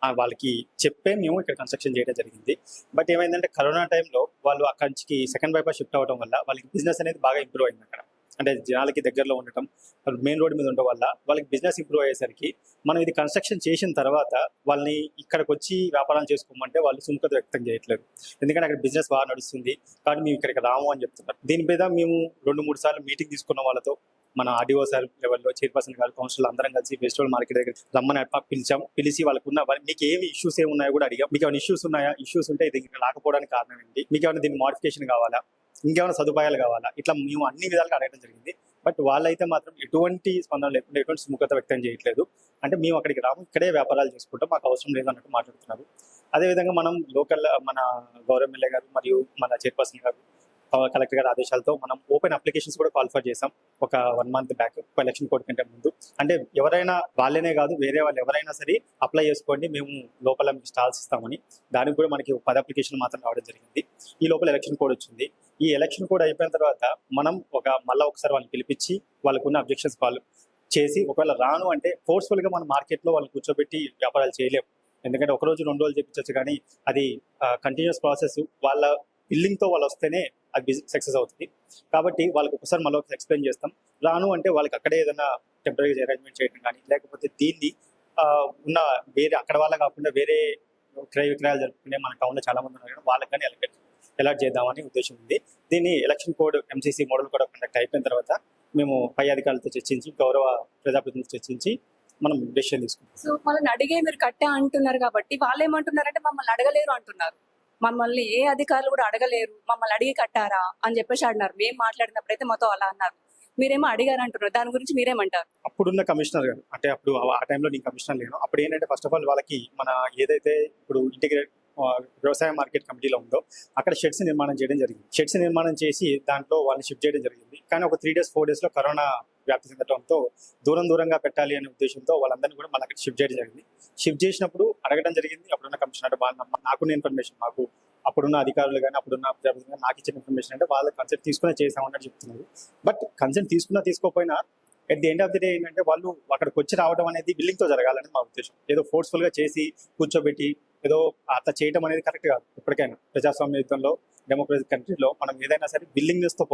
వాళ్ళకి చెప్పే మేము ఇక్కడ కన్స్ట్రక్షన్ చేయడం జరిగింది బట్ ఏమైందంటే కరోనా టైంలో వాళ్ళు అక్కడి నుంచి సెకండ్ బైపాస్ షిఫ్ట్ అవ్వడం వల్ల వాళ్ళకి బిజినెస్ అనేది బాగా ఇంప్రూవ్ అయింది అక్కడ అంటే జనాలకి దగ్గరలో ఉండటం మెయిన్ రోడ్ మీద ఉండడం వల్ల వాళ్ళకి బిజినెస్ ఇంప్రూవ్ అయ్యేసరికి మనం ఇది కన్స్ట్రక్షన్ చేసిన తర్వాత వాళ్ళని ఇక్కడికి వచ్చి వ్యాపారం చేసుకోమంటే వాళ్ళు సుముఖత వ్యక్తం చేయట్లేదు ఎందుకంటే అక్కడ బిజినెస్ బాగా నడుస్తుంది కానీ మేము ఇక్కడికి రాము అని చెప్తున్నారు దీని మీద మేము 2-3 సార్లు మీటింగ్ తీసుకున్న వాళ్ళతో మన ఆర్డీఓ సార్ లెవెల్లో చైర్పర్సన్ గారు కౌన్సిల్ అందరం కలిసి వెజిటబుల్ మార్కెట్ దగ్గర రమ్మని పిలిచి వాళ్ళకున్న మీకు ఏమి ఇష్యూస్ ఏమున్నాయో కూడా అడిగాం మీకు ఏమైనా ఇష్యూస్ ఉన్నాయా ఇష్యూస్ ఉంటే ఇది రాకపోవడానికి కారణం ఏంటి మీకు ఏమైనా దీన్ని మోడిఫికేషన్ కావాలా ఇంకేమైనా సదుపాయాలు కావాలా ఇట్లా మేము అన్ని విధాలుగా అడగడం జరిగింది బట్ వాళ్ళైతే మాత్రం ఎటువంటి స్పందన లేకుండా ఎటువంటి సుముఖత వ్యక్తం చేయట్లేదు అంటే మేము అక్కడికి రాము ఇక్కడే వ్యాపారాలు చేసుకుంటాం మాకు అవసరం లేదు అన్నట్టు మాట్లాడుతున్నారు అదేవిధంగా మనం లోకల్ మన గౌరవ ఎమ్మెల్యే గారు మరియు మన చైర్పర్సన్ గారు కలెక్టర్ గారి ఆదేశాలతో మనం ఓపెన్ అప్లికేషన్స్ కూడా క్వాలిఫై చేసాం ఒక 1 month బ్యాక్ ఎలక్షన్ కోడ్ కంటే ముందు అంటే ఎవరైనా వాళ్ళనే కాదు వేరే వాళ్ళు ఎవరైనా సరే అప్లై చేసుకోండి మేము లోపల మీకు స్టాల్స్ ఇస్తామని దానికి కూడా మనకి 10 అప్లికేషన్ మాత్రం రావడం జరిగింది ఈ లోపల ఎలక్షన్ కోడ్ వచ్చింది ఈ ఎలక్షన్ కోడ్ అయిపోయిన తర్వాత మనం మళ్ళీ ఒకసారి వాళ్ళని పిలిపించి వాళ్ళకున్న అబ్జెక్షన్స్ వాళ్ళు చేసి ఒకవేళ రాను అంటే ఫోర్స్ఫుల్గా మన మార్కెట్లో వాళ్ళని కూర్చోబెట్టి వ్యాపారాలు చేయలేము ఎందుకంటే 1 రోజు 2 రోజులు చెప్పించవచ్చు కానీ అది కంటిన్యూస్ ప్రాసెస్ వాళ్ళ బిల్లింగ్తో వాళ్ళు వస్తేనే అది సక్సెస్ అవుతుంది కాబట్టి వాళ్ళకి ఒకసారి మళ్ళీ ఎక్స్ప్లెయిన్ చేస్తాం రాను అంటే వాళ్ళకి అక్కడే ఏదైనా టెంపరీ అరేంజ్మెంట్ చేయడం కానీ లేకపోతే దీన్ని ఉన్న వేరే అక్కడ వాళ్ళ కాకుండా వేరే క్రయ విక్రయాలు జరుపుకునే మన టౌన్లో చాలా మంది ఉన్నారు వాళ్ళకి కానీ ఎలాట్ చేద్దామని ఉద్దేశం ఉంది దీన్ని ఎలక్షన్ కోడ్ ఎంసీసీ మోడల్ కూడా కండక్ట్ అయిపోయిన తర్వాత మేము పై అధికారులతో చర్చించి గౌరవ ప్రజాప్రతినిధులతో చర్చించి మనం డెసిషన్ తీసుకుంటాం సో వాళ్ళని అడిగే మీరు కట్టే అంటున్నారు కాబట్టి వాళ్ళు ఏమంటున్నారంటే మమ్మల్ని అడగలేరు అంటున్నారు మమ్మల్ని ఏ అధికారులు కూడా అడగలేరు మమ్మల్ని అడిగి కట్టారా అని చెప్పేసి అన్నారు మేము మాట్లాడినప్పుడైతే మాతో అలా అన్నారు మీరేమో అడిగారు అంటున్నారు. దాని గురించి మీరేమంటారు? అప్పుడున్న కమిషనర్ గారు, అంటే అప్పుడు ఆ టైంలో నేను కమిషనర్ లేను. అప్పుడు ఏంటంటే ఫస్ట్ ఆఫ్ ఆల్ వాళ్ళకి మన ఏదైతే ఇప్పుడు ఇంటిగ్రేట్ వ్యవసాయ మార్కెట్ కమిటీలో ఉందో అక్కడ షెడ్స్ నిర్మాణం చేయడం జరిగింది. షెడ్స్ నిర్మాణం చేసి దాంట్లో వాళ్ళని షిఫ్ట్ చేయడం జరిగింది. కానీ ఒక 3 days 4 days లో కరోనా వ్యాప్తి చెందడంతో దూరంగా పెట్టాలి అనే ఉద్దేశంతో వాళ్ళందరినీ కూడా మళ్ళీ షిఫ్ట్ చేయడం జరిగింది. షిఫ్ట్ చేసినప్పుడు అడగడం జరిగింది. అప్పుడున్న కమిషనర్ నాకున్న ఇన్ఫర్మేషన్, మాకు అప్పుడున్న అధికారులు కానీ అప్పుడున్న ప్రజాప్రతినిధులు కానీ నాకు ఇచ్చిన ఇన్ఫర్మేషన్ అంటే వాళ్ళ కన్సెంట్ తీసుకునే చేసామన్నట్టు చెప్తున్నారు. బట్ కన్సెంట్ తీసుకోకపోయినా at the end of the day ఏంటంటే వాళ్ళు అక్కడికి వచ్చి రావడం అనేది బిల్లింగ్తో జరగాలని మా ఉద్దేశం. ఏదో ఫోర్స్ఫుల్గా చేసి కూర్చోబెట్టి ఏదో అట్లా చేయడం అనేది కరెక్ట్ కాదు. ఎప్పటికైనా ప్రజాస్వామ్యంలో డెమోక్రటిక్ కంట్రీలో మనం ఏదైనా సరే బిల్లింగ్నెస్తో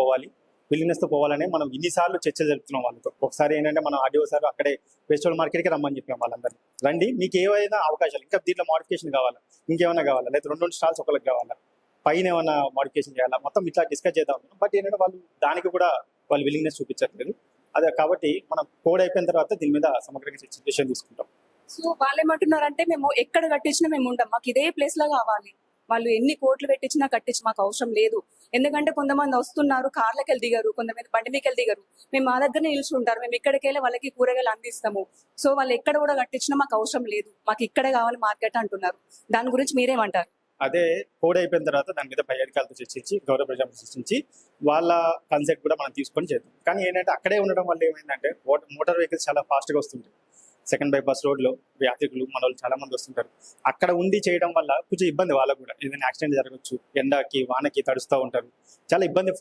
పోవాలనే మనం ఇన్నిసార్లు చర్చలు జరుపుతున్నాం వాళ్ళతో. ఒకసారి ఏంటంటే మనం ఆర్డీఓ సార్ అక్కడే వెజిటబుల్ మార్కెట్కి రమ్మని చెప్పినాం వాళ్ళందరినీ. రండి, మీకు ఏవైనా అవకాశాలు ఇంకా దీంట్లో మోడిఫికేషన్ కావాలా, ఇంకేమైనా కావాలా, లేదా 2 స్టాల్స్ ఒకరికి కావాలా, పైన ఏమైనా మోడిఫికేషన్ చేయాలా, మొత్తం ఇట్లా డిస్కస్ చేద్దాం. బట్ ఏంటంటే దానికి కూడా వాళ్ళు విల్లింగ్నెస్ చూపించట్లేదు. అదే కాబట్టి మనం కోడ్ అయిపోయిన తర్వాత దీని మీద సమగ్రంగా డిసిషన్ తీసుకుంటాం. సో వాళ్ళు ఏమంటున్నారంటే మేము ఎక్కడ కట్టించినా మేము ఉంటాం, మాకు ఇదే ప్లేస్ లో కావాలి. వాళ్ళు ఎన్ని కోట్లు పెట్టించినా కట్టించి మాకు అవసరం లేదు. ఎందుకంటే కొంతమంది వస్తున్నారు, కార్లకి వెళ్ళి దిగరు, కొంతమంది బండి మీకు వెళ్ళి దిగరు, మేము మా దగ్గరనే నిలుచుంటారు, మేము ఇక్కడికి వెళ్ళి వాళ్ళకి కూరగాయలు అందిస్తాము. సో వాళ్ళు ఎక్కడ కూడా కట్టించినా మాకు అవసరం లేదు, మాకు ఇక్కడే కావాలి మార్కెట్ అంటున్నారు. దాని గురించి మీరేమంటారు? అదే కోడ్ అయిపోయిన తర్వాత దాని మీద పై అధికారులతో చర్చించి గౌరవ ప్రజలు చర్చించి వాళ్ళ కన్సెప్ట్ కూడా మనం తీసుకొని చేద్దాం. కానీ ఏంటంటే అక్కడే ఉండడం వల్ల ఏమైందంటే మోటార్ వెహికల్స్ చాలా ఫాస్ట్గా వస్తుంటాయి. సెకండ్ బైపాస్ రోడ్లో యాత్రికులు మన వాళ్ళు చాలా మంది వస్తుంటారు. అక్కడ ఉండి చేయడం వల్ల కొంచెం ఇబ్బంది, వాళ్ళకు కూడా ఏదైనా యాక్సిడెంట్ జరగచ్చు, ఎండకి వానకి తడుస్తూ ఉంటారు, చాలా ఇబ్బంది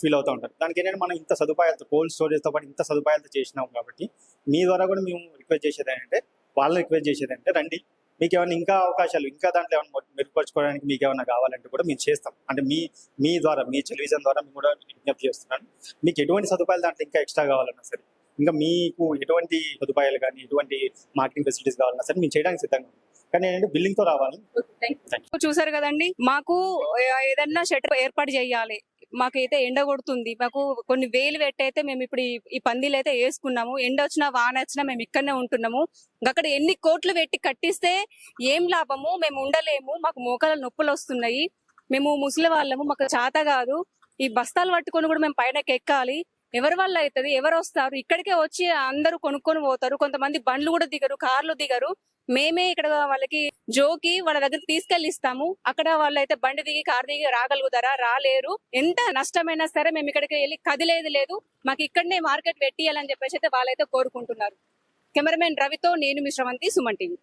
ఫీల్ అవుతూ ఉంటారు. దానికి ఏంటంటే మనం ఇంత సదుపాయాలతో కోల్డ్ స్టోరేజ్తో పాటు ఇంత సదుపాయాలతో చేసినాం కాబట్టి మీ ద్వారా కూడా మేము రిక్వెస్ట్ చేసేది ఏంటంటే రండి, మీకు ఏమైనా ఇంకా అవకాశాలు ఇంకా దాంట్లో ఏమైనా మెరుగుపరచుకోవడానికి మీకు ఏమైనా కావాలంటే కూడా మేము చేస్తాం. అంటే మీ ద్వారా, మీ టెలివిజన్ ద్వారా మేము కూడా విజ్ఞప్తి చేస్తున్నాను. మీకు ఎటువంటి సదుపాయాలు దాంట్లో ఇంకా ఎక్స్ట్రా కావాలన్నా సరే, ఇంకా మీకు ఎటువంటి సదుపాయాలు కానీ ఎటువంటి మార్కెటింగ్ ఫెసిలిటీస్ కావాలన్నా సరే మేము చేయడానికి సిద్ధంగా ఉన్నాం. కానీ ఏంటంటే బిల్లింగ్ తో రావాలి. చూసారు కదండి, మాకు ఏదన్నా షెటర్ ఏర్పాటు చేయాలి. మాకైతే ఎండ కొడుతుంది, మాకు కొన్ని వేలు పెట్టయితే మేము ఇప్పుడు ఈ పందిలు అయితే వేసుకున్నాము. ఎండ వచ్చినా వాన వచ్చినా మేము ఇక్కడనే ఉంటున్నాము. అక్కడ ఎన్ని కోట్లు పెట్టి కట్టిస్తే ఏం లాభము, మేము ఉండలేము, మాకు మోకాల నొప్పులు వస్తున్నాయి, మేము ముసలి వాళ్ళము, మాకు చేత కాదు, ఈ బస్తాలు పట్టుకొని కూడా మేము పైనకి ఎక్కాలి. ఎవరి వల్ల అవుతుంది? ఎవరు వస్తారు? ఇక్కడికే వచ్చి అందరూ కొనుక్కొని పోతారు. కొంతమంది బండ్లు కూడా దిగరు, కార్లు దిగరు. మేమే ఇక్కడ వాళ్ళకి జోకి వాళ్ళ దగ్గర తీసుకెళ్ళిస్తాము. అక్కడ వాళ్ళు అయితే బండి దిగి కారు దిగి రాగలుగుతారా? రాలేరు. ఎంత నష్టమైనా సరే మేము ఇక్కడికి వెళ్ళి కదిలేదు లేదు, మాకు ఇక్కడనే మార్కెట్ పెట్టియాలని చెప్పేసి అయితే వాళ్ళైతే కోరుకుంటున్నారు. కెమెరామెన్ రవితో నేను మీ శ్రవంతి, సుమన్ టీవీ.